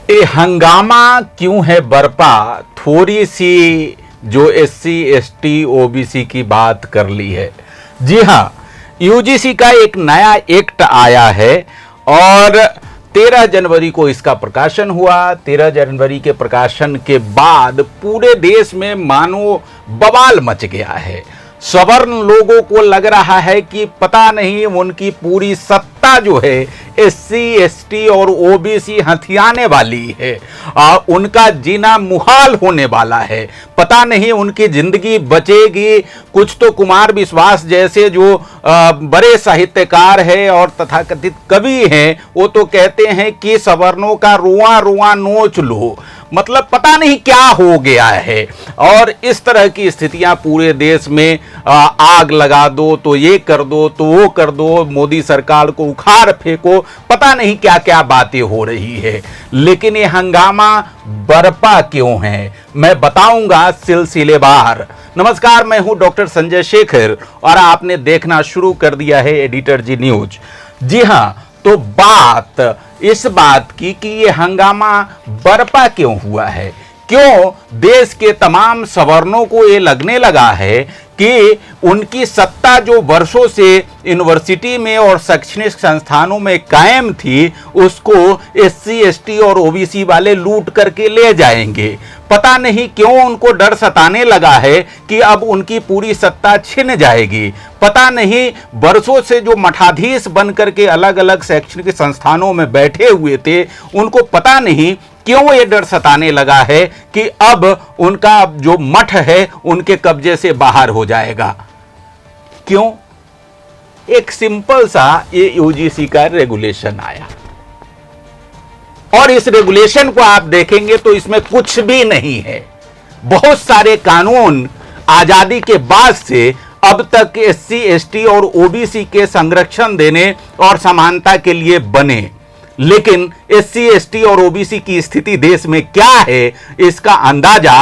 ये हंगामा क्यों है बरपा? थोड़ी सी जो एससी एसटी ओबीसी की बात कर ली है। जी हाँ, यूजीसी का एक नया एक्ट आया है और 13 जनवरी को इसका प्रकाशन हुआ। 13 जनवरी के प्रकाशन के बाद पूरे देश में मानो बवाल मच गया है। सवर्ण लोगों को लग रहा है कि पता नहीं उनकी पूरी सत्ता जो है एससी एसटी और ओबीसी हथियाने वाली है। उनका जीना मुहाल होने वाला है। पता नहीं उनकी जिंदगी बचेगी। कुछ तो कुमार विश्वास जैसे जो बड़े साहित्यकार है और तथाकथित कवि हैं, वो तो कहते हैं कि सवर्णों का रुआ रुआ नोच लो। मतलब पता नहीं क्या हो गया है। और इस तरह की स्थितियां पूरे देश में आग लगा दो तो ये कर दो तो वो कर दो, मोदी सरकार को उखाड़ फेंको, पता नहीं क्या क्या बातें हो रही है। लेकिन ये हंगामा बरपा क्यों है, मैं बताऊंगा सिलसिलेवार। नमस्कार, मैं हूं डॉक्टर संजय शेखर और आपने देखना शुरू कर दिया है एडिटर जी न्यूज। जी हां, तो बात इस बात की कि ये हंगामा बरपा क्यों हुआ है, क्यों देश के तमाम सवर्णों को ये लगने लगा है कि उनकी सत्ता जो वर्षों से यूनिवर्सिटी में और शैक्षणिक संस्थानों में कायम थी, उसको एससी एसटी और ओबीसी वाले लूट करके ले जाएंगे। पता नहीं क्यों उनको डर सताने लगा है कि अब उनकी पूरी सत्ता छिन जाएगी। पता नहीं वर्षों से जो मठाधीश बन करके अलग अलग शैक्षणिक संस्थानों में बैठे हुए थे, उनको पता नहीं क्यों ये डर सताने लगा है कि अब उनका जो मठ है उनके कब्जे से बाहर हो जाएगा। क्यों? एक सिंपल सा ये यूजीसी का रेगुलेशन आया और इस रेगुलेशन को आप देखेंगे तो इसमें कुछ भी नहीं है। बहुत सारे कानून आजादी के बाद से अब तक एससी एसटी और ओबीसी के संरक्षण देने और समानता के लिए बने, लेकिन एससी एसटी और ओबीसी की स्थिति देश में क्या है इसका अंदाजा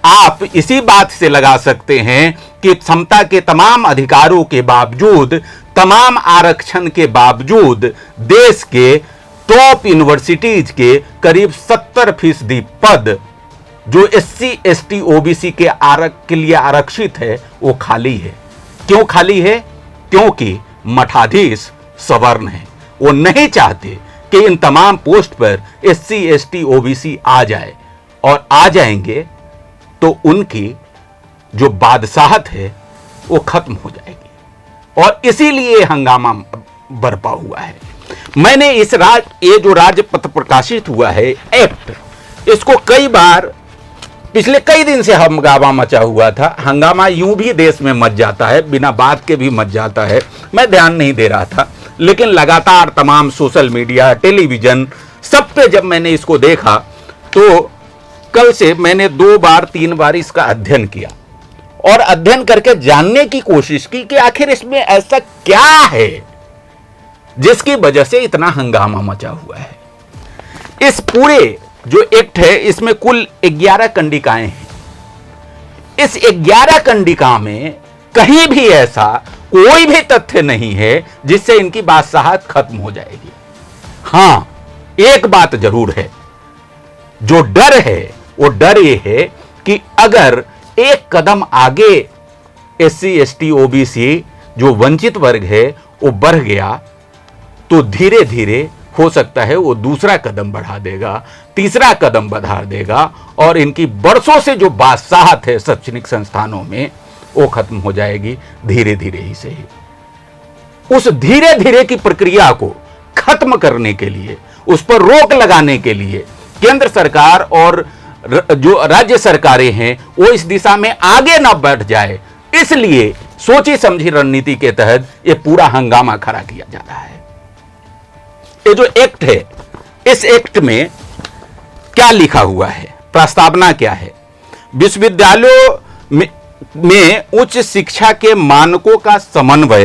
आप इसी बात से लगा सकते हैं कि क्षमता के तमाम अधिकारों के बावजूद, तमाम आरक्षण के बावजूद देश के टॉप यूनिवर्सिटीज के करीब 70% पद जो एससी एसटी ओबीसी के लिए आरक्षित है वो खाली है। क्यों खाली है? क्योंकि मठाधीश सवर्ण है। वो नहीं चाहते कि इन तमाम पोस्ट पर एससी एसटी ओबीसी आ जाए, और आ जाएंगे तो उनकी जो बादशाहत है वो खत्म हो जाएगी। और इसीलिए हंगामा बरपा हुआ है। मैंने ये जो राजपत्र प्रकाशित हुआ है एक्ट, इसको कई बार पिछले कई दिन से हंगामा मचा हुआ था। हंगामा यूं भी देश में मच जाता है, बिना बात के भी मच जाता है। मैं ध्यान नहीं दे रहा था, लेकिन लगातार तमाम सोशल मीडिया, टेलीविजन, सब पे जब मैंने इसको देखा तो कल से मैंने 2 बार 3 बार इसका अध्ययन किया और अध्ययन करके जानने की कोशिश की कि आखिर इसमें ऐसा क्या है जिसकी वजह से इतना हंगामा मचा हुआ है। इस पूरे जो एक्ट है इसमें कुल 11 कंडिकाएं हैं। इस 11 कंडिका में कहीं भी ऐसा कोई भी तथ्य नहीं है जिससे इनकी बादशाहत खत्म हो जाएगी। हां, एक बात जरूर है, जो डर है वो डर ये है कि अगर एक कदम आगे एससी एसटी ओबीसी जो वंचित वर्ग है वो बढ़ गया तो धीरे धीरे हो सकता है वो दूसरा कदम बढ़ा देगा, तीसरा कदम बढ़ा देगा और इनकी बरसों से जो बादशाहत है शैक्षणिक संस्थानों में वो खत्म हो जाएगी धीरे धीरे ही सही। उस धीरे धीरे की प्रक्रिया को खत्म करने के लिए, उस पर रोक लगाने के लिए केंद्र सरकार और जो राज्य सरकारें हैं वो इस दिशा में आगे न बढ़ जाए, इसलिए सोची समझी रणनीति के तहत ये पूरा हंगामा खड़ा किया जा रहा है। ये जो एक्ट है, इस एक्ट में क्या लिखा हुआ है, प्रस्तावना क्या है? विश्वविद्यालयों में उच्च शिक्षा के मानकों का समन्वय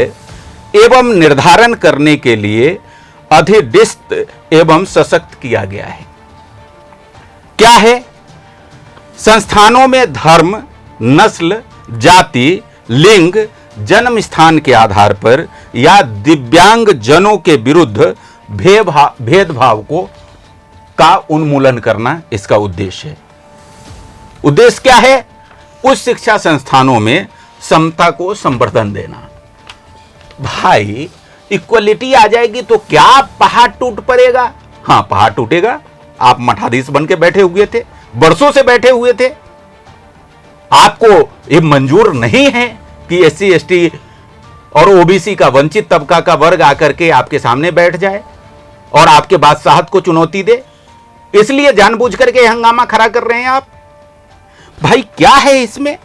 एवं निर्धारण करने के लिए अधिष्ठित एवं सशक्त किया गया है। क्या है? संस्थानों में धर्म, नस्ल, जाति, लिंग, जन्म स्थान के आधार पर या दिव्यांग जनों के विरुद्ध भेदभाव को का उन्मूलन करना इसका उद्देश्य है। उद्देश्य क्या है? उच्च शिक्षा संस्थानों में समता को संवर्धन देना। भाई इक्वलिटी आ जाएगी तो क्या पहाड़ टूट पड़ेगा? हाँ, पहाड़ टूटेगा। आप मठाधीश बन के बैठे हुए थे, बरसों से बैठे हुए थे, आपको ये मंजूर नहीं है कि एससी एसटी और ओबीसी का वंचित तबका का वर्ग आकर के आपके सामने बैठ जाए और आपके बादशाहत को चुनौती दे, इसलिए जानबूझ करके हंगामा खड़ा कर रहे हैं आप। भाई क्या है इसमें?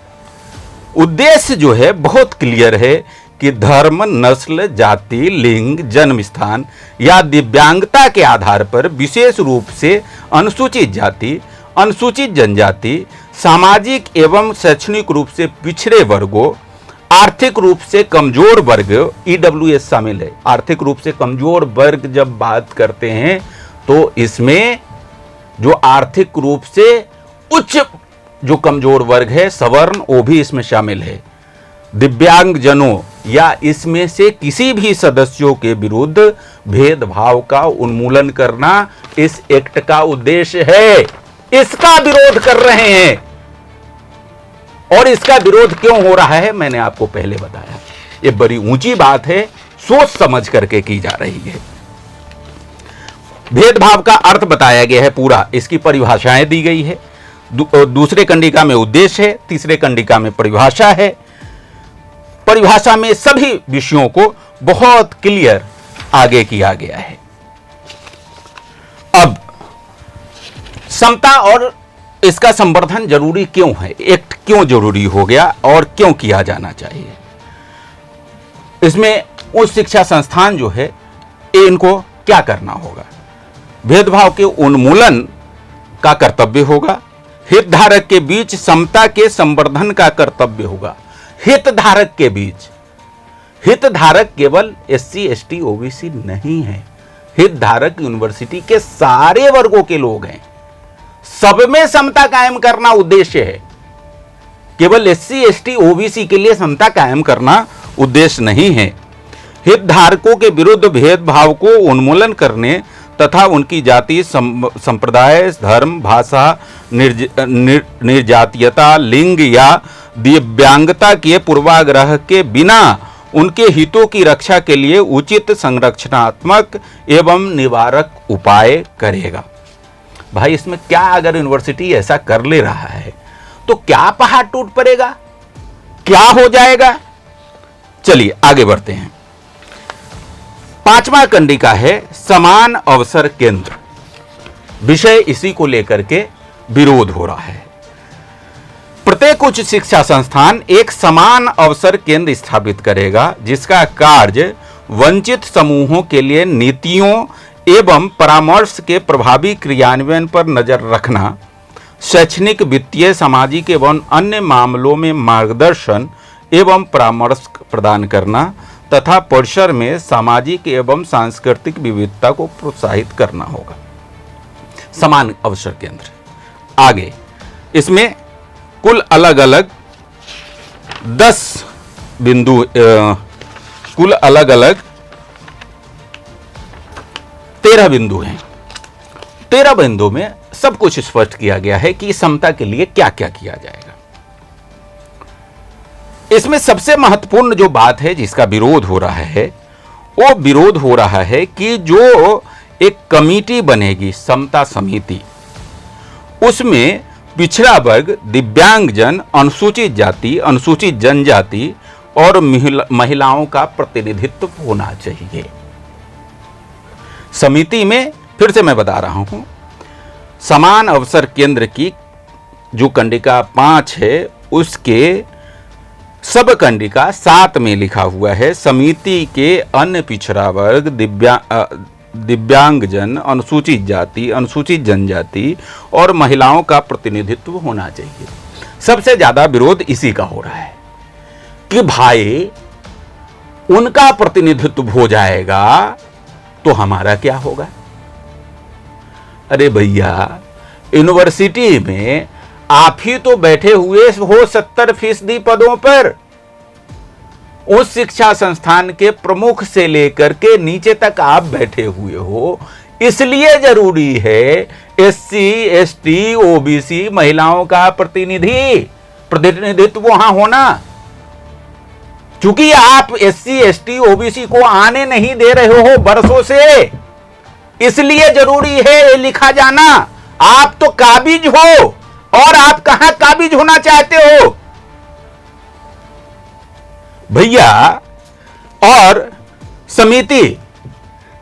उद्देश्य जो है बहुत क्लियर है कि धर्म, नस्ल, जाति, लिंग, जन्म स्थान या दिव्यांगता के आधार पर विशेष रूप से अनुसूचित जाति, अनुसूचित जनजाति, सामाजिक एवं शैक्षणिक रूप से पिछड़े वर्गों, आर्थिक रूप से कमजोर वर्ग, ईडब्ल्यूएस शामिल है। आर्थिक रूप से कमजोर वर्ग जब बात करते हैं तो इसमें जो आर्थिक रूप से उच्च जो कमजोर वर्ग है, सवर्ण, वो भी इसमें शामिल है। दिव्यांगजनों या इसमें से किसी भी सदस्यों के विरुद्ध भेदभाव का उन्मूलन करना इस एक्ट का उद्देश्य है। इसका विरोध कर रहे हैं। और इसका विरोध क्यों हो रहा है मैंने आपको पहले बताया। ये बड़ी ऊंची बात है, सोच समझ करके की जा रही है। भेदभाव का अर्थ बताया गया है पूरा, इसकी परिभाषाएं दी गई है। दूसरे कंडिका में उद्देश्य है, तीसरे कंडिका में परिभाषा है। परिभाषा में सभी विषयों को बहुत क्लियर आगे किया गया है। अब समता और इसका संवर्धन जरूरी क्यों है, एक्ट क्यों जरूरी हो गया और क्यों किया जाना चाहिए? इसमें उच्च शिक्षा संस्थान जो है इनको क्या करना होगा? भेदभाव के उन्मूलन का कर्तव्य होगा। हितधारक के बीच समता के संवर्धन का कर्तव्य होगा। हितधारक के बीच, हितधारक केवल एससी एसटी ओबीसी नहीं है। हितधारक यूनिवर्सिटी के सारे वर्गों के लोग हैं। सब में समता कायम करना उद्देश्य है। केवल एससी एसटी ओबीसी के लिए समता कायम करना उद्देश्य नहीं है। हितधारकों के विरुद्ध भेदभाव को उन्मूलन करने तथा उनकी जाति, संप्रदाय, धर्म, भाषा, निर्जातीयता, लिंग या दिव्यांगता के पूर्वाग्रह के बिना उनके हितों की रक्षा के लिए उचित संरक्षणात्मक एवं निवारक उपाय करेगा। भाई इसमें क्या, अगर यूनिवर्सिटी ऐसा कर ले रहा है तो क्या पहाड़ टूट पड़ेगा? क्या हो जाएगा? चलिए आगे बढ़ते हैं। पांचवा कंडिका है समान अवसर केंद्र। विषय इसी को लेकर के विरोध हो रहा है। प्रत्येक उच्च शिक्षा संस्थान एक समान अवसर केंद्र स्थापित करेगा जिसका कार्य वंचित समूहों के लिए नीतियों एवं परामर्श के प्रभावी क्रियान्वयन पर नजर रखना, शैक्षणिक, वित्तीय, सामाजिक एवं अन्य मामलों में मार्गदर्शन एवं परामर्श प्रदान करना तथा परिसर में सामाजिक एवं सांस्कृतिक विविधता को प्रोत्साहित करना होगा। समान अवसर केंद्र। आगे इसमें कुल अलग अलग 10 बिंदु, कुल अलग अलग 13 बिंदु हैं। 13 बिंदु में सब कुछ स्पष्ट किया गया है कि समता के लिए क्या क्या किया जाएगा। इसमें सबसे महत्वपूर्ण जो बात है जिसका विरोध हो रहा है, वो विरोध हो रहा है कि जो एक कमेटी बनेगी, समता समिति, उसमें पिछड़ा वर्ग, दिव्यांगजन, अनुसूचित जाति, अनुसूचित जनजाति और महिलाओं का प्रतिनिधित्व होना चाहिए। समिति में फिर से मैं बता रहा हूं, समान अवसर केंद्र की जो कंडिका 5 है उसके सब कंडिका 7 में लिखा हुआ है, समिति के अन्य पिछड़ा वर्ग, दिव्यांगजन, अनुसूचित जाति, अनुसूचित जनजाति और महिलाओं का प्रतिनिधित्व होना चाहिए। सबसे ज्यादा विरोध इसी का हो रहा है कि भाई उनका प्रतिनिधित्व हो जाएगा तो हमारा क्या होगा? अरे भैया, यूनिवर्सिटी में आप ही तो बैठे हुए हो 70% पदों पर। उस शिक्षा संस्थान के प्रमुख से लेकर के नीचे तक आप बैठे हुए हो। इसलिए जरूरी है एससी, एसटी, ओबीसी महिलाओं का प्रतिनिधित्व वहां होना। चूंकि आप एससी, एसटी, ओबीसी को आने नहीं दे रहे हो बरसों से, इसलिए जरूरी है ये लिखा जाना। आप तो काबिज हो, और आप कहां काबिज होना चाहते हो भैया। और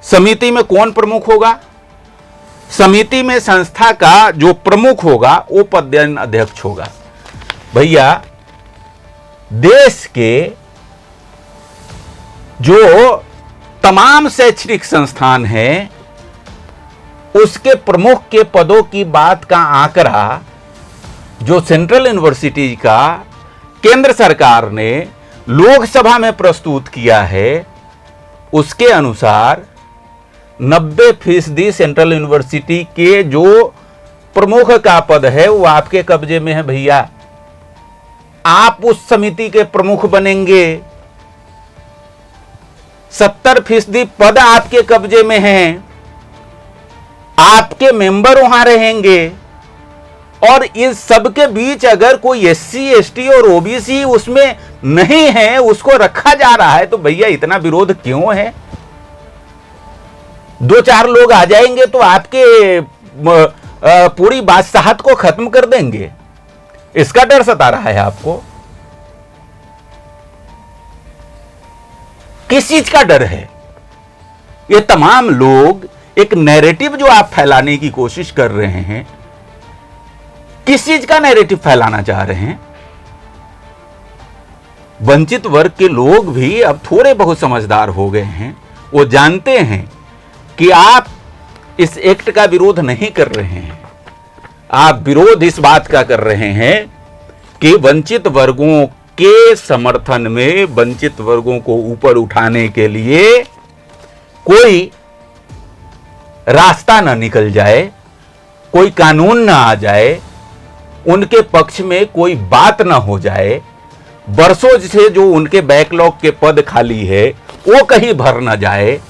समिति में कौन प्रमुख होगा? समिति में संस्था का जो प्रमुख होगा वो पदेन अध्यक्ष होगा। भैया, देश के जो तमाम शैक्षणिक संस्थान हैं उसके प्रमुख के पदों की बात का आंकड़ा जो सेंट्रल यूनिवर्सिटी का केंद्र सरकार ने लोकसभा में प्रस्तुत किया है, उसके अनुसार 90% सेंट्रल यूनिवर्सिटी के जो प्रमुख का पद है वो आपके कब्जे में है भैया। आप उस समिति के प्रमुख बनेंगे। 70% पद आपके कब्जे में हैं, आपके मेंबर वहां रहेंगे। और इस सब के बीच अगर कोई एससी, एसटी और ओबीसी उसमें नहीं है, उसको रखा जा रहा है, तो भैया इतना विरोध क्यों है? 2-4 लोग आ जाएंगे तो आपके पूरी बादशाहत को खत्म कर देंगे। इसका डर सता रहा है आपको? किस चीज का डर है? ये तमाम लोग एक नैरेटिव जो आप फैलाने की कोशिश कर रहे हैं, किस चीज का नैरेटिव फैलाना चाह रहे हैं? वंचित वर्ग के लोग भी अब थोड़े बहुत समझदार हो गए हैं। वो जानते हैं कि आप इस एक्ट का विरोध नहीं कर रहे हैं, आप विरोध इस बात का कर रहे हैं कि वंचित वर्गों के समर्थन में, वंचित वर्गों को ऊपर उठाने के लिए कोई रास्ता ना निकल जाए, कोई कानून ना आ जाए, उनके पक्ष में कोई बात ना हो जाए, बरसों से जो उनके बैकलॉग के पद खाली है वो कहीं भर ना जाए,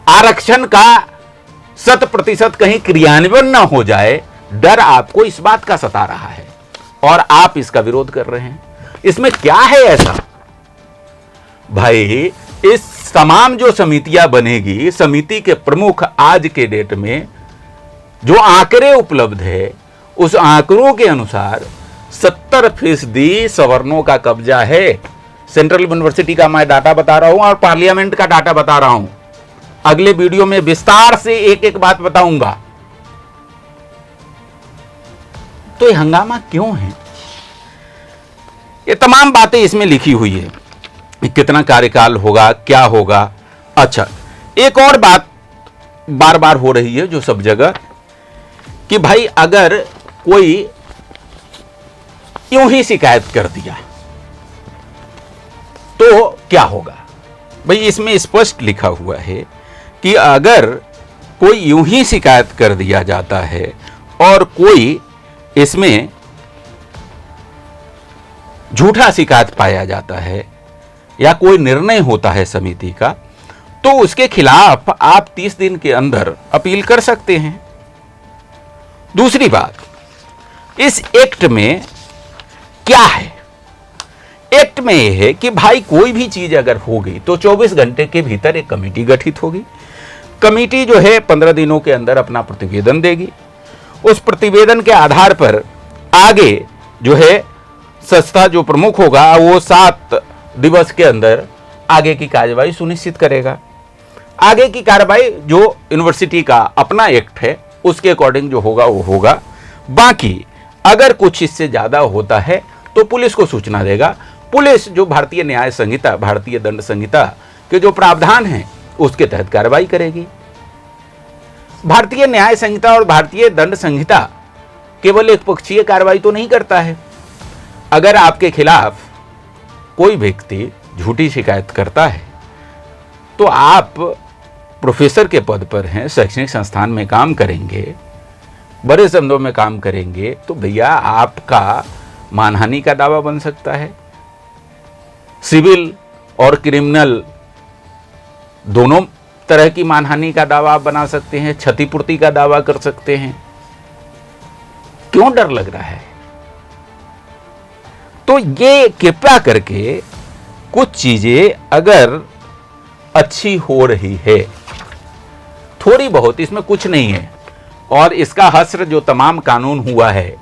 आरक्षण का 100% कहीं क्रियान्वयन ना हो जाए। डर आपको इस बात का सता रहा है और आप इसका विरोध कर रहे हैं। इसमें क्या है ऐसा भाई? इस तमाम जो समितियां बनेगी, समिति के प्रमुख आज के डेट में जो आंकड़े उपलब्ध है, उस आंकड़ों के अनुसार 70% सवर्णों का कब्जा है। सेंट्रल यूनिवर्सिटी का मैं डाटा बता रहा हूं और पार्लियामेंट का डाटा बता रहा हूं। अगले वीडियो में विस्तार से एक एक बात बताऊंगा। तो ये हंगामा क्यों है? ये तमाम बातें इसमें लिखी हुई है। कितना कार्यकाल होगा, क्या होगा। अच्छा, एक और बात बार बार हो रही है जो सब जगह, कि भाई अगर कोई यूं ही शिकायत कर दिया तो क्या होगा? भाई इसमें स्पष्ट लिखा हुआ है कि अगर कोई यूं ही शिकायत कर दिया जाता है और कोई इसमें झूठा शिकायत पाया जाता है या कोई निर्णय होता है समिति का, तो उसके खिलाफ आप 30 दिन के अंदर अपील कर सकते हैं। दूसरी बात, इस एक्ट में क्या है? एक्ट में यह है कि भाई कोई भी चीज अगर हो गई तो 24 घंटे के भीतर एक कमेटी गठित होगी। कमेटी जो है 15 दिनों के अंदर अपना प्रतिवेदन देगी। उस प्रतिवेदन के आधार पर आगे जो है संस्था जो प्रमुख होगा वो 7 दिवस के अंदर आगे की कार्यवाही सुनिश्चित करेगा। आगे की कार्यवाही जो यूनिवर्सिटी का अपना एक्ट है उसके अकॉर्डिंग जो होगा वो होगा। बाकी अगर कुछ इससे ज्यादा होता है तो पुलिस को सूचना देगा। पुलिस जो भारतीय न्याय संहिता, भारतीय दंड संहिता के जो प्रावधान हैं उसके तहत कार्रवाई करेगी। भारतीय न्याय संहिता और भारतीय दंड संहिता केवल एक पक्षीय कार्रवाई तो नहीं करता है। अगर आपके खिलाफ कोई व्यक्ति झूठी शिकायत करता है तो आप प्रोफेसर के पद पर हैं, शैक्षणिक संस्थान में काम करेंगे, बड़े शब्दों में काम करेंगे, तो भैया आपका मानहानि का दावा बन सकता है। सिविल और क्रिमिनल दोनों तरह की मानहानि का दावा आप बना सकते हैं, क्षतिपूर्ति का दावा कर सकते हैं। क्यों डर लग रहा है? तो ये कृपया करके कुछ चीजें अगर अच्छी हो रही है, थोड़ी बहुत, इसमें कुछ नहीं है, और इसका हस्र जो तमाम कानून हुआ है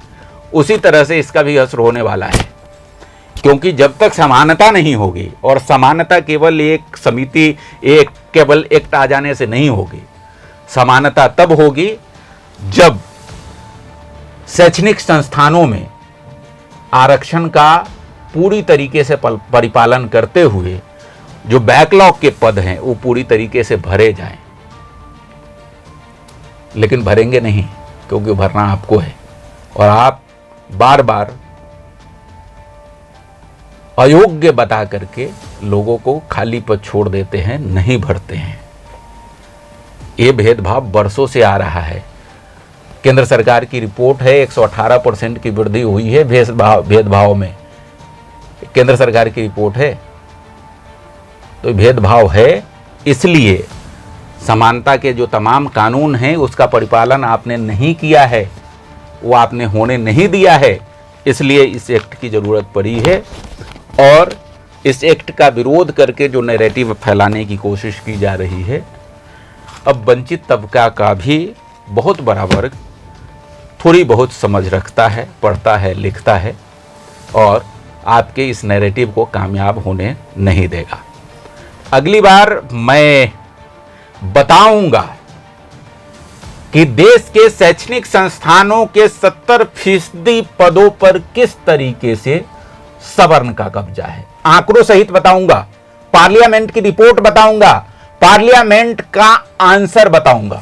उसी तरह से इसका भी हस्र होने वाला है। क्योंकि जब तक समानता नहीं होगी, और समानता केवल एक समिति, केवल एक्ट आ जाने से नहीं होगी, समानता तब होगी जब शैक्षणिक संस्थानों में आरक्षण का पूरी तरीके से परिपालन करते हुए जो बैकलॉग के पद हैं वो पूरी तरीके से भरे जाएं। लेकिन भरेंगे नहीं, क्योंकि भरना आपको है, और आप बार बार अयोग्य बता करके लोगों को खाली पद छोड़ देते हैं, नहीं भरते हैं। ये भेदभाव बरसों से आ रहा है। केंद्र सरकार की रिपोर्ट है 118% की वृद्धि हुई है भेदभाव में। केंद्र सरकार की रिपोर्ट है, तो भेदभाव है, इसलिए समानता के जो तमाम कानून हैं उसका परिपालन आपने नहीं किया है, वो आपने होने नहीं दिया है, इसलिए इस एक्ट की ज़रूरत पड़ी है। और इस एक्ट का विरोध करके जो नैरेटिव फैलाने की कोशिश की जा रही है, अब वंचित तबका का भी बहुत बड़ा वर्ग थोड़ी बहुत समझ रखता है, पढ़ता है, लिखता है, और आपके इस नैरेटिव को कामयाब होने नहीं देगा। अगली बार मैं बताऊंगा कि देश के शैक्षणिक संस्थानों के 70% पदों पर किस तरीके से सवर्ण का कब्जा है। आंकड़ों सहित बताऊंगा, पार्लियामेंट की रिपोर्ट बताऊंगा, पार्लियामेंट का आंसर बताऊंगा।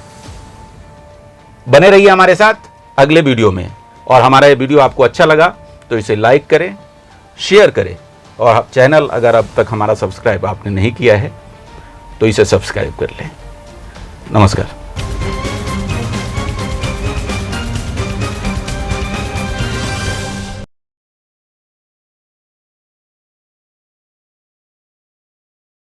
बने रहिए हमारे साथ अगले वीडियो में, और हमारा ये वीडियो आपको अच्छा लगा तो इसे लाइक करें, शेयर करें, और चैनल अगर अब तक हमारा सब्सक्राइब आपने नहीं किया है तो इसे सब्सक्राइब कर लें। नमस्कार।